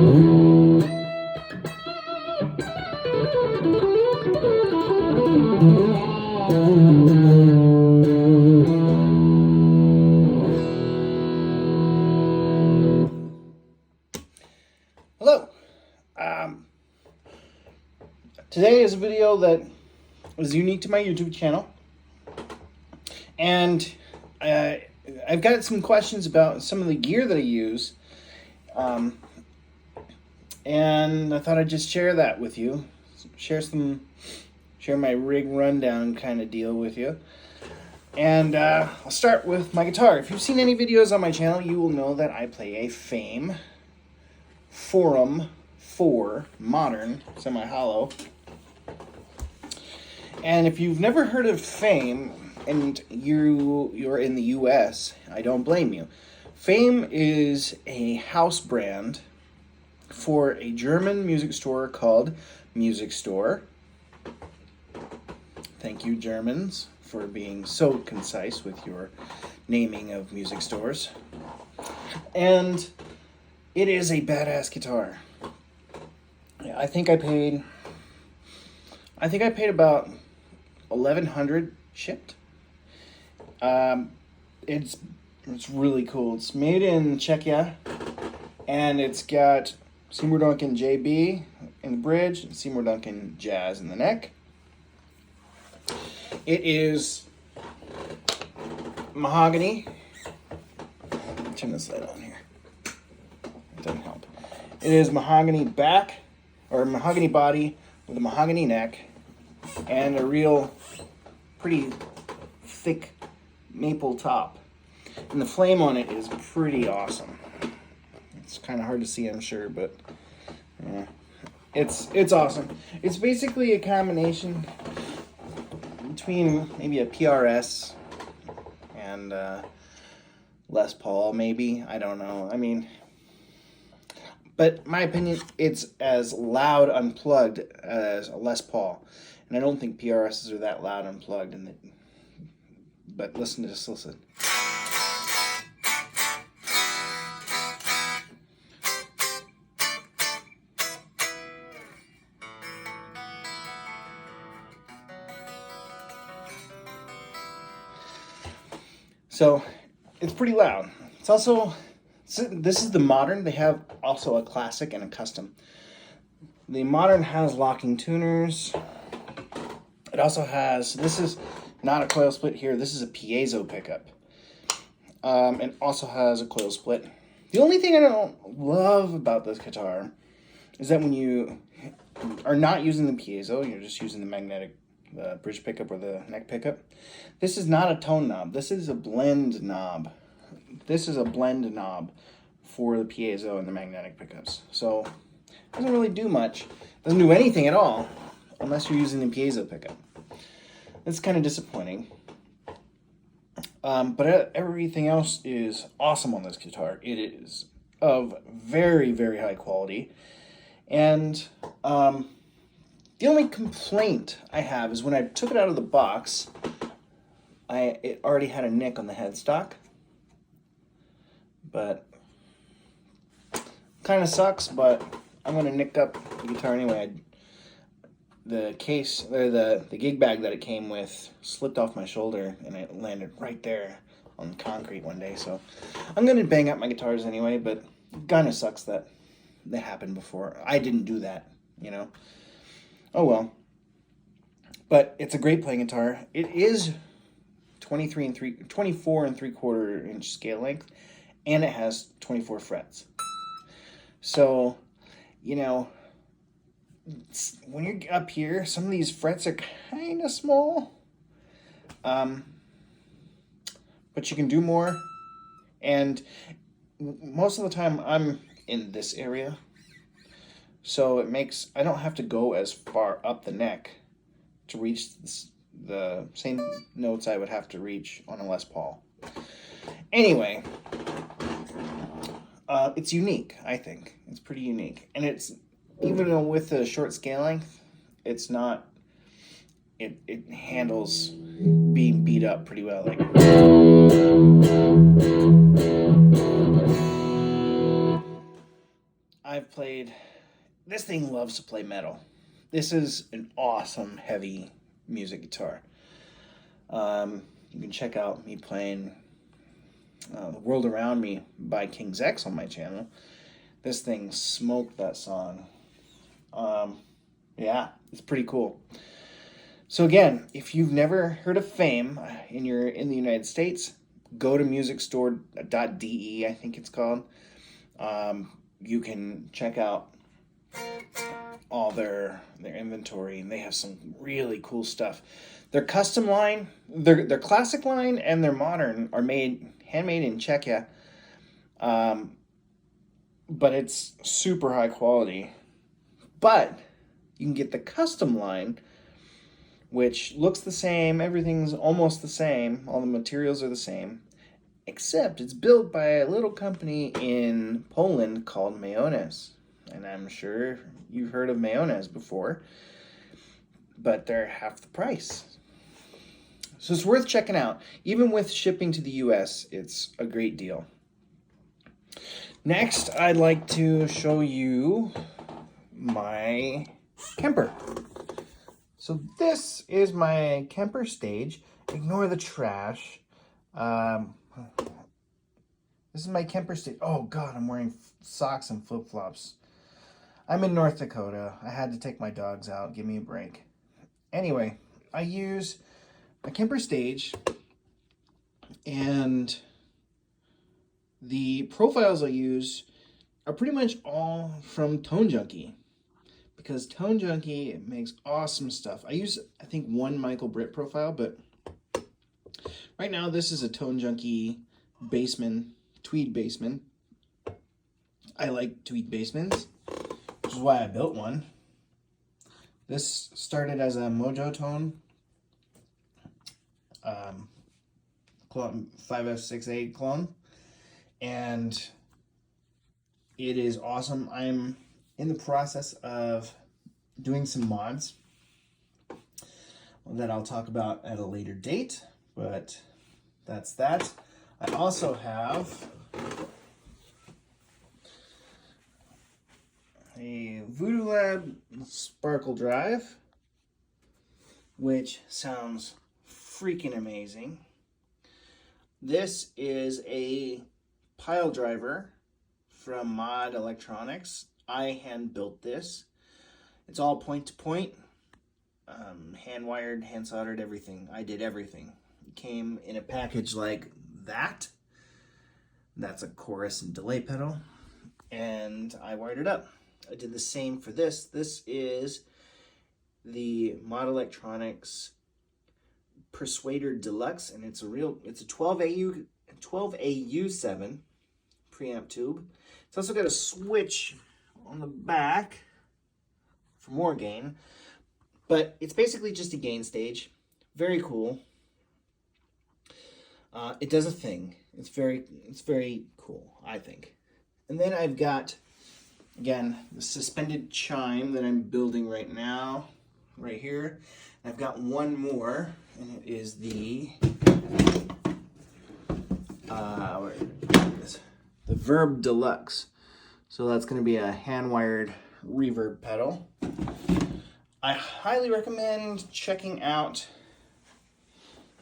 Hello. Today is a video that is unique to my YouTube channel, and I've got some questions about some of the gear that I use, and I thought I'd just share that with you, share my rig rundown kind of deal with you. And I'll start with my guitar. If you've seen any videos on my channel, you will know that I play a Fame Forum 4 Modern Semi-Hollow. And if you've never heard of Fame and you're in the US, I don't blame you. Fame is a house brand for a German music store called Music Store. Thank you, Germans, for being so concise with your naming of music stores. And it is a badass guitar. I think I paid about $1,100 shipped. It's really cool. It's made in Czechia, and it's got Seymour Duncan JB in the bridge and Seymour Duncan Jazz in the neck. It is mahogany. Turn this light on here. It doesn't help. It is mahogany back, or mahogany body with a mahogany neck, and a real pretty thick maple top. And the flame on it is pretty awesome. It's kind of hard to see, I'm sure, but yeah, it's awesome. It's basically a combination between maybe a PRS and Les Paul, maybe. I don't know. I mean, but my opinion, it's as loud unplugged as a Les Paul. And I don't think PRSs are that loud unplugged. But listen to this, listen. So it's pretty loud. It's also, this is the modern. They have also a classic and a custom. The modern has locking tuners. It also has, this is not a coil split here. This is a piezo pickup. It also has a coil split. The only thing I don't love about this guitar is that when you are not using the piezo, you're just using the magnetic bridge pickup or the neck pickup. This is not a tone knob. This is a blend knob. This is a blend knob for the piezo and the magnetic pickups. So it doesn't really do much. It doesn't do anything at all unless you're using the piezo pickup. It's kind of disappointing. But everything else is awesome on this guitar. It is of very, very high quality. And the only complaint I have is when I took it out of the box, it already had a nick on the headstock. But kind of sucks, but I'm going to nick up the guitar anyway. The case, or the gig bag that it came with slipped off my shoulder, and it landed right there on the concrete one day. So I'm going to bang up my guitars anyway, but it kind of sucks that happened before. I didn't do that, you know. Oh well. But it's a great playing guitar. It is 24 and 3/4 inch scale length, and it has 24 frets. So, you know, when you're up here, some of these frets are kind of small. But you can do more. And most of the time I'm in this area. So it makes, I don't have to go as far up the neck to reach the same notes I would have to reach on a Les Paul. Anyway, it's unique, I think. It's pretty unique. And it's, even though with the short scale length, it's not, it handles being beat up pretty well. Like, I've played, this thing loves to play metal. This is an awesome heavy music guitar. You can check out me playing The World Around Me by King's X on my channel. This thing smoked that song. Yeah, it's pretty cool. So again, if you've never heard of Fame and you're in the United States, go to musicstore.de, I think it's called. You can check out all their inventory, and they have some really cool stuff. Their custom line, their classic line, and their modern are handmade in Czechia, but it's super high quality. But you can get the custom line, which looks the same. Everything's almost the same. All the materials are the same, except it's built by a little company in Poland called Mayones. And I'm sure you've heard of Mayones before, but they're half the price. So it's worth checking out. Even with shipping to the US, it's a great deal. Next, I'd like to show you my Kemper. So this is my Kemper stage. Ignore the trash. This is my Kemper stage. Oh God, I'm wearing socks and flip-flops. I'm in North Dakota. I had to take my dogs out. Give me a break. Anyway, I use a Kemper stage, and the profiles I use are pretty much all from Tone Junkie, because Tone Junkie makes awesome stuff. I use, I think, one Michael Britt profile, but right now this is a Tone Junkie bassman, tweed bassman. I like tweed bassmans, which is why I built one. This started as a Mojo Tone 5F6A clone, and it is awesome. I'm in the process of doing some mods that I'll talk about at a later date, but that's that. I also have a Voodoo Lab Sparkle Drive, which sounds freaking amazing. This is a pile driver from Mod Electronics. I hand built this. It's all point to point, hand wired, hand soldered, everything. I did everything. It came in a package like that. That's a chorus and delay pedal, and I wired it up. I did the same for this. This is the Mod Electronics Persuader Deluxe, and it's a 12AU7 preamp tube. It's also got a switch on the back for more gain, but it's basically just a gain stage. Very cool. It does a thing. It's very cool, I think. And then I've got, again, the suspended chime that I'm building right now, right here. I've got one more, and it is the Verb Deluxe. So that's going to be a hand-wired reverb pedal. I highly recommend checking out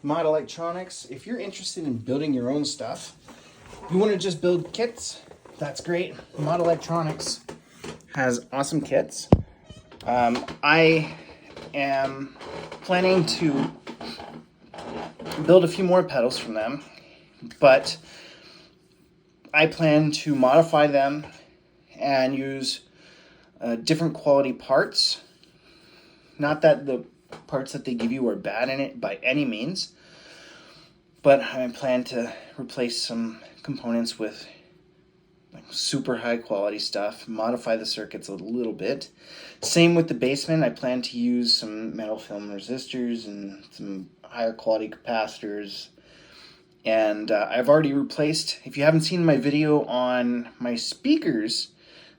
Mod Electronics. If you're interested in building your own stuff, you want to just build kits, that's great. Mod Electronics has awesome kits. I am planning to build a few more pedals from them, but I plan to modify them and use different quality parts. Not that the parts that they give you are bad in it by any means, but I plan to replace some components with like super high quality stuff, modify the circuits a little bit. Same with the basement. I plan to use some metal film resistors and some higher quality capacitors. And I've already replaced, if you haven't seen my video on my speakers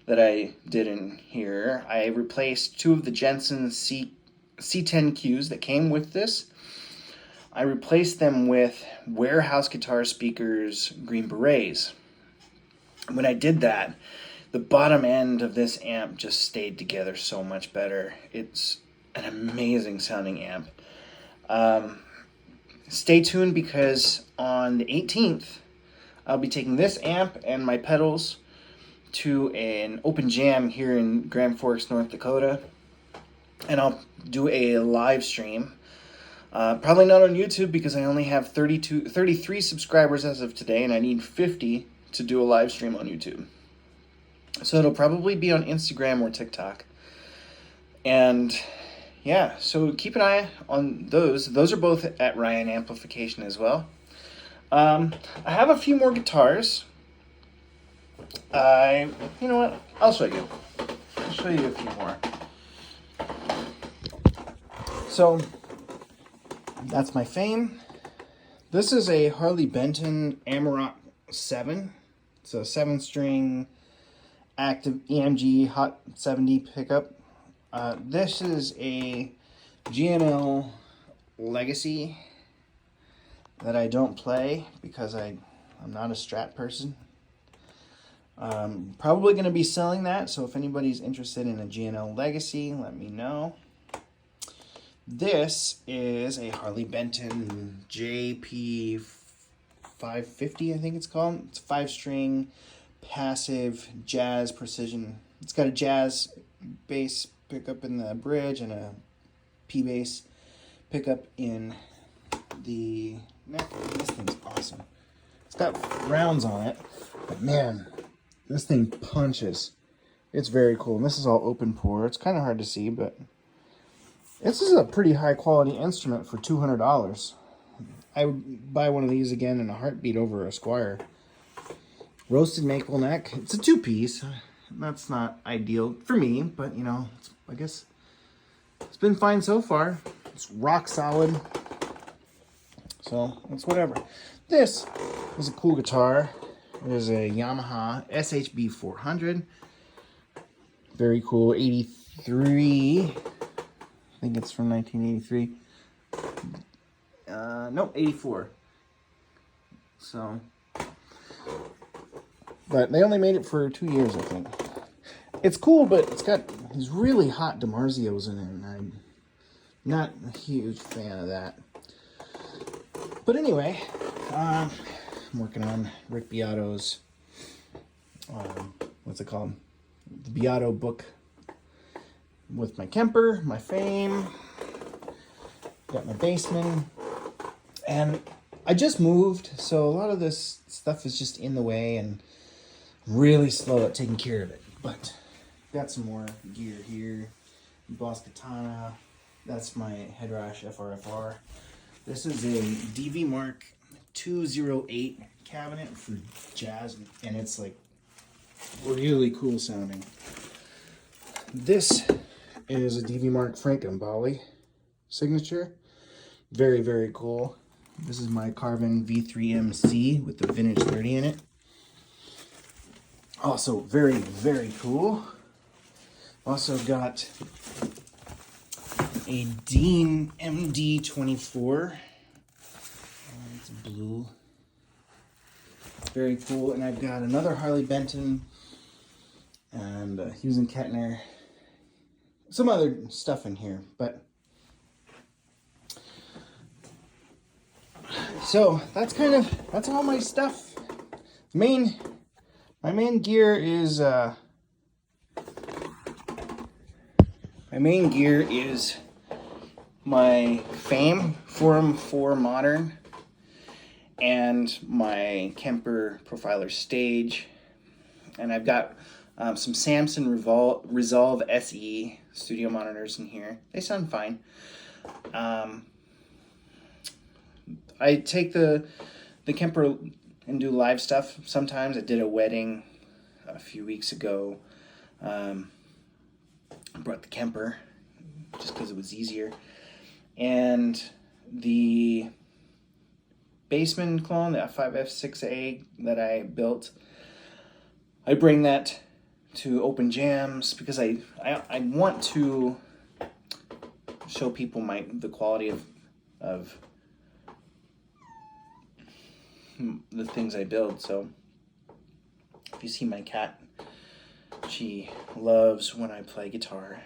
that I did in here, I replaced two of the Jensen C10Qs that came with this. I replaced them with Warehouse Guitar Speakers Green Berets. When I did that, the bottom end of this amp just stayed together so much better. It's an amazing sounding amp. Stay tuned, because on the 18th, I'll be taking this amp and my pedals to an open jam here in Grand Forks, North Dakota. And I'll do a live stream. Probably not on YouTube, because I only have 33 subscribers as of today, and I need 50 to do a live stream on YouTube. So it'll probably be on Instagram or TikTok. And yeah, so keep an eye on those. Those are both at Ryan Amplification as well. I have a few more guitars. You know what? I'll show you. I'll show you a few more. So that's my Fame. This is a Harley Benton Amarok 7. It's a 7-string active EMG Hot 70 pickup. This is a G&L Legacy that I don't play because I'm not a Strat person. Probably going to be selling that, so if anybody's interested in a G&L Legacy, let me know. This is a Harley Benton JP 550, I think it's called. It's a 5-string passive jazz precision. It's got a jazz bass pickup in the bridge and a P bass pickup in the neck. This thing's awesome. It's got rounds on it, but man, this thing punches. It's very cool. And this is all open pour. It's kind of hard to see, but this is a pretty high quality instrument for $200. I would buy one of these again in a heartbeat over a Squire. Roasted maple neck. It's a 2-piece. That's not ideal for me, but you know, I guess it's been fine so far. It's rock solid. So it's whatever. This is a cool guitar. It is a Yamaha SHB 400. Very cool. 83. I think it's from 1983. Nope, 84. So, but they only made it for 2 years, I think. It's cool, but it's got these really hot DiMarzios in it, and I'm not a huge fan of that. But anyway, I'm working on Rick Beato's, what's it called? The Beato book with my Kemper, my Fame, got my Bassman, and I just moved, so a lot of this stuff is just in the way and really slow at taking care of it. But got some more gear here. Boss Katana. That's my Headrash FRFR. This is a DV Mark 208 cabinet for jazz, and it's like really cool sounding. This is a DV Mark Frank Mbali signature. Very, very cool. This is my Carvin V3MC with the Vintage 30 in it. Also very, very cool. Also got a Dean MD24. It's blue. Very cool. And I've got another Harley Benton and Hughes and Kettner. Some other stuff in here, but so that's all my stuff. My main gear is my Fame Forum 4 Modern and my Kemper Profiler Stage, and I've got some Samson Resolve SE studio monitors in here. They sound fine. I take the Kemper and do live stuff sometimes. I did a wedding a few weeks ago. I brought the Kemper just because it was easier. And the Bassman clone, the F5F6A that I built, I bring that to open jams because I want to show people the quality of the things I build. So if you see my cat She loves when I play guitar,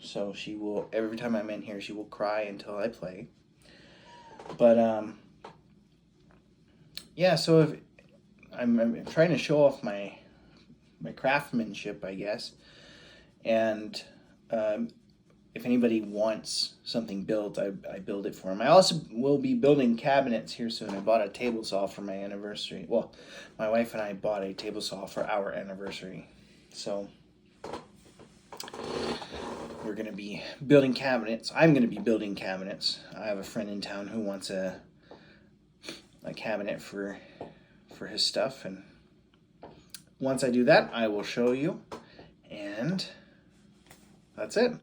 so she will, every time I'm in here, she will cry until I play. But yeah, so if I'm trying to show off my craftsmanship, I guess, and if anybody wants something built, I build it for them. I also will be building cabinets here soon. I bought a table saw for my anniversary. Well, my wife and I bought a table saw for our anniversary. So we're going to be building cabinets. I'm going to be building cabinets. I have a friend in town who wants a cabinet for his stuff, and once I do that, I will show you, and that's it.